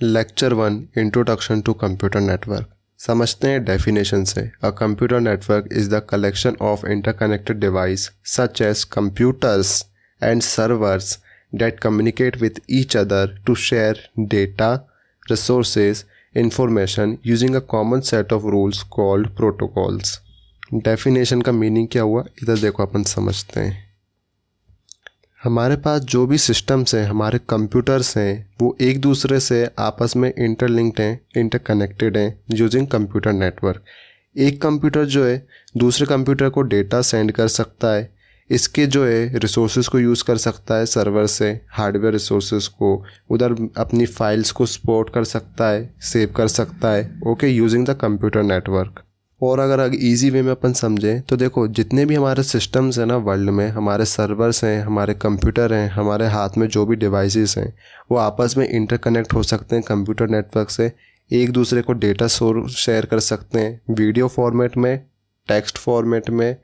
Lecture 1 introduction to computer network. समझते हैं definition से। A computer network is the collection of interconnected device such as computers and servers that communicate with each other to share data, resources, information using a common set of rules called protocols। Definition का meaning क्या हुआ, इधर देखो अपन समझते हैं। हमारे पास जो भी सिस्टम्स हैं, हमारे कंप्यूटर्स हैं, वो एक दूसरे से आपस में इंटरलिंक्ड हैं, इंटरकनेक्टेड हैं यूजिंग कंप्यूटर नेटवर्क। एक कंप्यूटर जो है दूसरे कंप्यूटर को डेटा सेंड कर सकता है, इसके जो है रिसोर्सेज को यूज़ कर सकता है, सर्वर से हार्डवेयर रिसोर्सेज को, उधर अपनी फाइल्स को सपोर्ट कर सकता है, सेव कर सकता है, okay, using the computer network. और अगर इजी वे में अपन समझें तो देखो, जितने भी हमारे सिस्टम्स हैं ना वर्ल्ड में, हमारे सर्वर्स हैं, हमारे कंप्यूटर हैं, हमारे हाथ में जो भी डिवाइसेस हैं, वो आपस में इंटरकनेक्ट हो सकते हैं कंप्यूटर नेटवर्क से। एक दूसरे को डेटा शेयर कर सकते हैं, वीडियो फॉर्मेट में, टेक्स्ट फॉर्मेट में,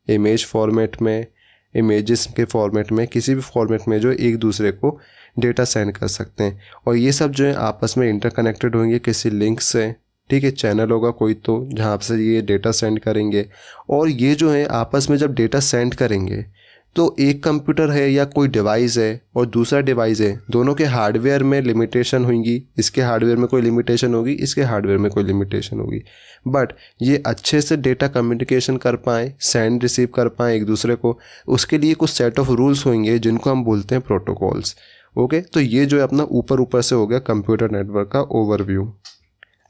इमेज फॉर्मेट में, इमेजेस के फॉर्मेट में, किसी भी फॉर्मेट में जो एक दूसरे को डेटा सेंड कर सकते हैं। और ये सब जो है आपस में इंटरकनेक्टेड होंगे किसी लिंक से, ठीक है, चैनल होगा कोई तो जहाँ से ये डेटा सेंड करेंगे। और ये जो है आपस में जब डेटा सेंड करेंगे तो एक कंप्यूटर है या कोई डिवाइस है और दूसरा डिवाइस है, दोनों के हार्डवेयर में लिमिटेशन होंगी, इसके हार्डवेयर में कोई लिमिटेशन होगी, इसके हार्डवेयर में कोई लिमिटेशन होगी, बट ये अच्छे से डेटा कम्युनिकेशन कर पाएँ, सेंड रिसीव कर पाएँ एक दूसरे को, उसके लिए कुछ सेट ऑफ रूल्स होंगे जिनको हम बोलते हैं प्रोटोकॉल्स। ओके, तो ये जो है अपना ऊपर से हो गया कंप्यूटर नेटवर्क का ओवरव्यू।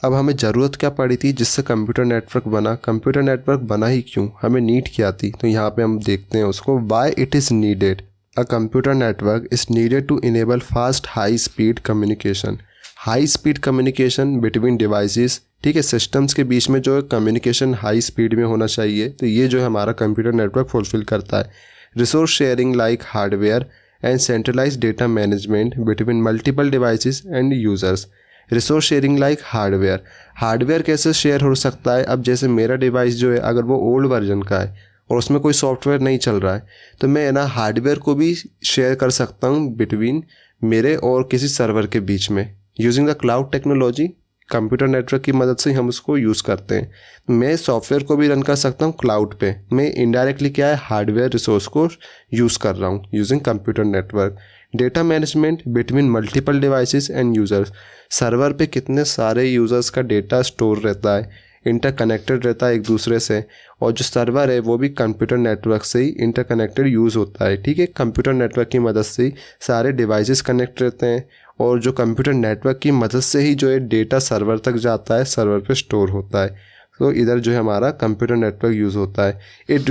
अब हमें ज़रूरत क्या पड़ी थी जिससे कंप्यूटर नेटवर्क बना, कंप्यूटर नेटवर्क बना ही क्यों, हमें नीड क्या थी, तो यहाँ पे हम देखते हैं उसको। Why it is needed. A computer network is needed to enable fast high speed communication. High speed communication between devices, ठीक है, सिस्टम्स के बीच में जो है कम्युनिकेशन हाई स्पीड में होना चाहिए, तो ये जो है हमारा कंप्यूटर नेटवर्क फुलफिल करता है। Resource sharing like hardware and centralise data management between multiple devices and users. Resource sharing like hardware, hardware कैसे शेयर हो सकता है, अब जैसे मेरा डिवाइस जो है अगर वो ओल्ड वर्जन का है और उसमें कोई सॉफ्टवेयर नहीं चल रहा है, तो मैं ना हार्डवेयर को भी शेयर कर सकता हूँ बिटवीन मेरे और किसी सर्वर के बीच में using the cloud technology. Computer network की मदद से हम उसको यूज़ करते हैं। मैं सॉफ्टवेयर को भी रन कर सकता हूँ क्लाउड पे, मैं इनडायरेक्टली क्या है हार्डवेयर रिसोर्स को यूज़ कर रहा हूँ using computer network. Data management between multiple devices end users, server पे कितने सारे यूज़र्स का डेटा स्टोर रहता है, इंटरकनेक्टेड रहता है एक दूसरे से, और जो सर्वर है वो भी कंप्यूटर नेटवर्क से ही इंटरकनेक्टेड यूज़ होता है, ठीक है। कंप्यूटर नेटवर्क की मदद से ही सारे डिवाइसेस कनेक्ट रहते हैं और जो कंप्यूटर नेटवर्क की मदद से ही जो है डेटा सर्वर तक जाता है, सर्वर पे स्टोर होता है। तो इधर जो है हमारा कंप्यूटर नेटवर्क यूज़ होता है। It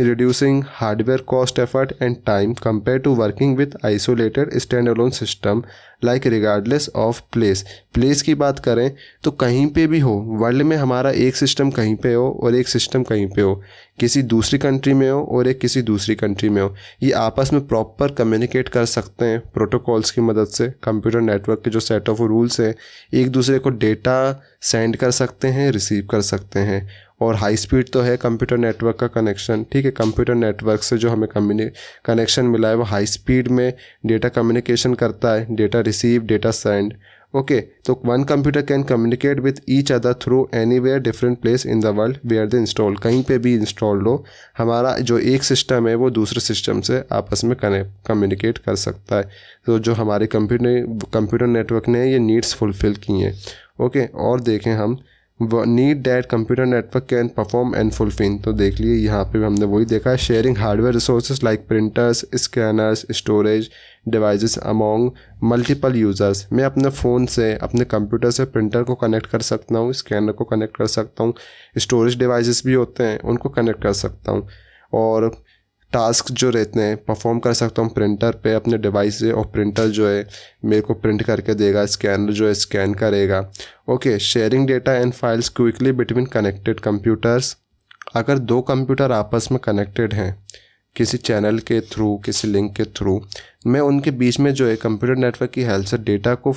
reducing hardware cost, effort and time compare to working with isolated stand alone system like regardless of place की बात करें तो कहीं पे भी हो वर्ल्ड में, हमारा एक सिस्टम कहीं पे हो और एक सिस्टम कहीं पे हो, किसी दूसरी कंट्री में हो और एक किसी दूसरी कंट्री में हो, ये आपस में प्रॉपर कम्युनिकेट कर सकते हैं प्रोटोकॉल्स की मदद से। कंप्यूटर नेटवर्क के जो सेट ऑफ रूल्स हैं, एक दूसरे को डेटा सेंड कर सकते हैं, रिसीव कर सकते हैं। और हाई स्पीड तो है कंप्यूटर नेटवर्क का कनेक्शन, ठीक है। कंप्यूटर नेटवर्क से जो हमें कनेक्शन मिला है वो हाई स्पीड में डेटा कम्युनिकेशन करता है, data receive, data send, okay. तो one computer can communicate with each other through anywhere different place in the world where the install, कहीं पे भी इंस्टॉल्ड हो, हमारा जो एक सिस्टम है वो दूसरे सिस्टम से आपस में कम्युनिकेट कर सकता है। तो जो हमारे कंप्यूटर नेटवर्क ने ये नीड्स फुलफिल की हैं, ओके। और देखें हम need that computer network can perform and fulfil, तो देख लिए यहाँ पे हमने वही देखा है। Sharing hardware resources like printers, scanners, storage devices among multiple users, मैं अपने फ़ोन से, अपने कंप्यूटर से प्रिंटर को कनेक्ट कर सकता हूँ, स्कैनर को कनेक्ट कर सकता हूँ, स्टोरेज डिवाइसेस भी होते हैं उनको कनेक्ट कर सकता हूँ, और टास्क जो रहते हैं परफॉर्म कर सकता हूँ प्रिंटर पे अपने डिवाइस से, और प्रिंटर जो है मेरे को प्रिंट करके देगा, स्कैनर जो है स्कैन करेगा, okay. Sharing data and files quickly between connected computers, अगर दो कंप्यूटर आपस में कनेक्टेड हैं किसी चैनल के थ्रू, किसी लिंक के थ्रू, मैं उनके बीच में जो है कंप्यूटर नेटवर्क की हेल्प से डेटा को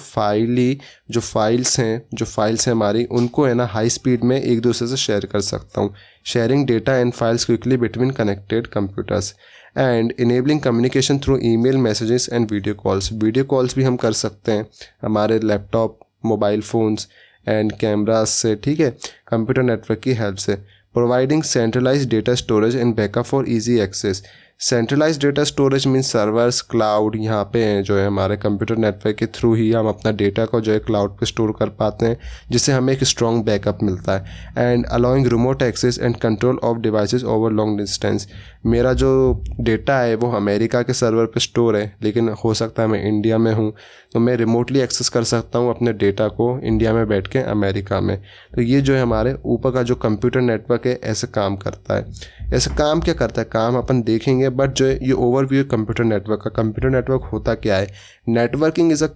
जो फाइल्स हैं हमारी, उनको है ना हाई स्पीड में एक दूसरे से शेयर कर सकता हूँ। Sharing data and files quickly between connected computers, and enabling communication through email, messages and video calls. Video calls भी हम कर सकते हैं हमारे laptop, mobile phones and cameras से, ठीक है, कंप्यूटर नेटवर्क की हेल्प से। Providing centralised data storage and backup for easy access. Centralised data storage means servers, cloud यहाँ पे हैं जो है हमारे कंप्यूटर नेटवर्क के थ्रू ही हम अपना डेटा को जो है क्लाउड पे स्टोर कर पाते हैं, जिससे हमें एक स्ट्रॉन्ग बैकअप मिलता है। And allowing remote access and control of devices over long distance. मेरा जो डेटा है वो अमेरिका के सर्वर पे स्टोर है, लेकिन हो सकता है मैं इंडिया में हूँ, तो मैं रिमोटली एक्सेस कर सकता हूँ अपने डेटा को इंडिया में बैठ के अमेरिका में। तो ये जो है हमारे ऊपर का जो कंप्यूटर नेटवर्क है ऐसे काम करता है। ऐसे काम क्या करता है, काम अपन देखेंगे, बट जो है ये ओवरव्यू है कंप्यूटर नेटवर्क का। कंप्यूटर नेटवर्क होता क्या है? Networking is a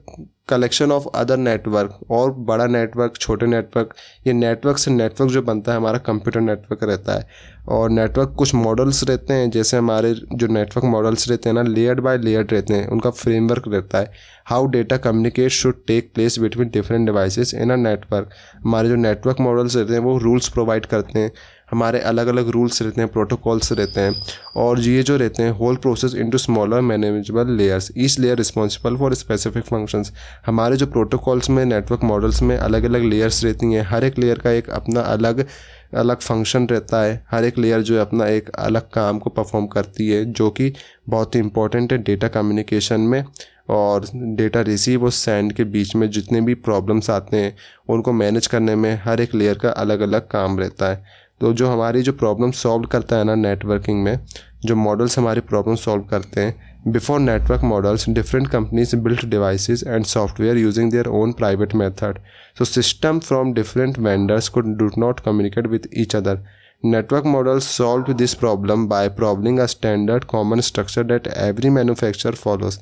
collection of other network, और बड़ा नेटवर्क, छोटे नेटवर्क, ये नेटवर्क से नेटवर्क जो बनता है हमारा कंप्यूटर नेटवर्क रहता है। और नेटवर्क कुछ मॉडल्स रहते हैं, जैसे हमारे जो नेटवर्क मॉडल्स रहते हैं ना, लेयर्ड बाय लेयर्ड रहते हैं, उनका फ्रेमवर्क रहता है। How data communicate should take place between different devices in a network. हमारे जो नेटवर्क मॉडल्स रहते हैं वो रूल्स प्रोवाइड करते हैं, हमारे अलग अलग रूल्स रहते हैं, प्रोटोकॉल्स रहते हैं, और ये जो रहते हैं whole process into smaller manageable layers, each layer responsible for specific functions. हमारे जो प्रोटोकॉल्स में, नेटवर्क मॉडल्स में अलग अलग लेयर्स रहती हैं, हर एक लेयर का एक अपना अलग अलग फंक्शन रहता है, हर एक लेयर जो है अपना एक अलग काम को परफॉर्म करती है, जो कि बहुत ही इंपॉर्टेंट है डेटा कम्युनिकेशन में। और डेटा रिसीव और सेंड के बीच में जितने भी प्रॉब्लम्स आते हैं उनको मैनेज करने में हर एक लेयर का अलग अलग काम रहता है। तो जो हमारी जो प्रॉब्लम सॉल्व करता है ना नेटवर्किंग में, जो मॉडल्स हमारी प्रॉब्लम सॉल्व करते हैं, before network models different companies built devices and software using their own private method, so system from different vendors could do not communicate with each other. Network models solved this problem by providing a standard common structure that every manufacturer follows,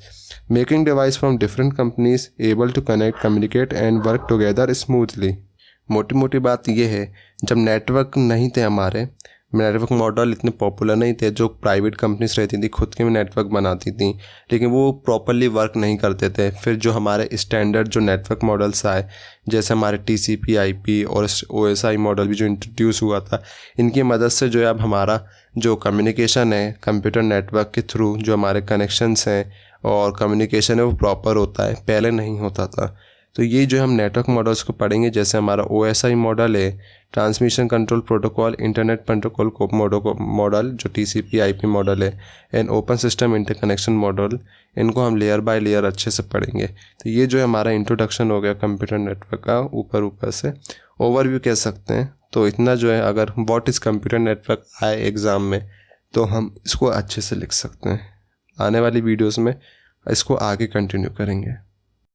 making devices from different companies able to connect, communicate and work together smoothly. मोटी मोटी बात ये है, जब network नहीं थे हमारे, network model इतने पॉपुलर नहीं थे, जो प्राइवेट कंपनीज रहती थी खुद के नेटवर्क बनाती थी, लेकिन वो प्रॉपरली वर्क नहीं करते थे। फिर जो हमारे स्टैंडर्ड जो नेटवर्क मॉडल्स आए, जैसे हमारे TCP/IP और OSI मॉडल भी जो इंट्रोड्यूस हुआ था, इनकी मदद से जो है अब हमारा जो कम्युनिकेशन है कंप्यूटर नेटवर्क के थ्रू, जो हमारे कनेक्शंस हैं और कम्युनिकेशन है वो प्रॉपर होता है, पहले नहीं होता था। तो ये जो हम नेटवर्क मॉडल्स को पढ़ेंगे, जैसे हमारा OSI मॉडल है, transmission control protocol internet protocol model, जो TCP/IP मॉडल है, and open system interconnection model, इनको हम लेयर बाय लेयर अच्छे से पढ़ेंगे। तो ये जो है हमारा इंट्रोडक्शन हो गया कंप्यूटर नेटवर्क का, ऊपर से ओवरव्यू कह सकते हैं। तो इतना जो है, अगर व्हाट इज़ कंप्यूटर नेटवर्क आए एग्ज़ाम में, तो हम इसको अच्छे से लिख सकते हैं। आने वाली वीडियोज़ में इसको आगे कंटिन्यू करेंगे।